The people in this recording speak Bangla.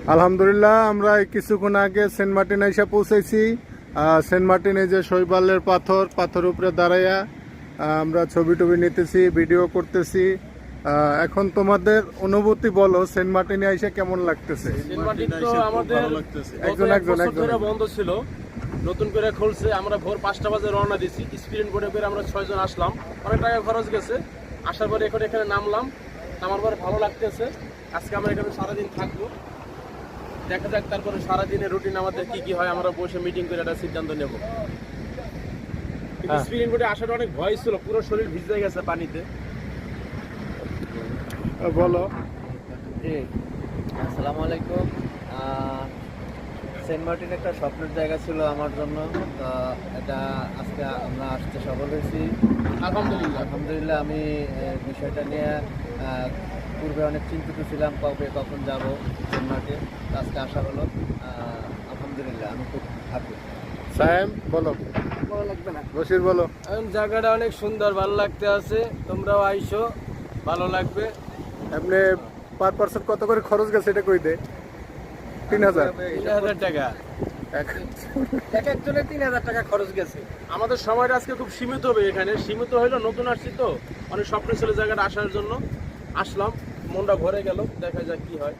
আলহামদুলিল্লাহ, আমরা এই কিছুক্ষণ আগে সেন্ট মার্টিন এসে পৌঁছেছি। সেন্ট মার্টিনে যে শৈবালের পাথর উপরে দাঁড়াইয়া আমরা ছবি টবি নিতেছি, ভিডিও করতেছি। এখন তোমাদের অনুভূতি বলো, সেন্ট মার্টিনে এসে কেমন লাগতেছে? সেন্ট মার্টিন তো আমাদের একজন বন্ধ ছিল, নতুন করে খুলছে। আমরা ভোর 5টা বাজে রওনা দিছি, স্পিরিট বোর্ডে করে আমরা 6 জন আসলাম। অনেক টাকা খরচ গেছে। আসার পরে এখানে নামলাম, নামার পরে ভালো লাগতেছে। আজকে আমরা এখানে সারাদিন থাকবো, দেখা যাক তারপরে সারাদিনের রুটিন আমাদের কি হয়। আমরা বসে মিটিং করে একটা সিদ্ধান্ত নেব। কিন্তু স্পিরিট বোর্ডে আসাটা অনেক ভয় ছিল, পুরো শরীর ভিজে গেছে পানিতে। বলো। জি, আসসালামু আলাইকুম। সেন্ট মার্টিন একটা স্বপ্নের জায়গা ছিল আমার জন্য। এটা আজকে আমরা আসতে সফল হয়েছি, আলহামদুলিল্লাহ। আমি বিষয়টা নিয়ে পূর্বে অনেক চিন্তিত ছিলাম, কখন যাব সেন্ট মার্টিন। আজকে আসা হলো, আলহামদুলিল্লাহ আমি খুব হ্যাপি। সায়েম বলো। ভালো লাগবে না, বশির বলো। জায়গাটা অনেক সুন্দর, ভালো লাগতে আছে। তোমরাও আইসো, ভালো লাগবে। আপনি পার পার্সন কত করে খরচ গেছে এটা কই দে? 3000 টাকা। এক একজনের 3000 টাকা খরচ গেছে। আমাদের সময়টা আজকে খুব সীমিত হবে। এখানে সীমিত হইলো, নতুন আসছি তো, অনেক স্বপ্ন ছিল জায়গাটা আসার জন্য। আসলাম, মনটা ভরে গেল, দেখা যাক কি হয়।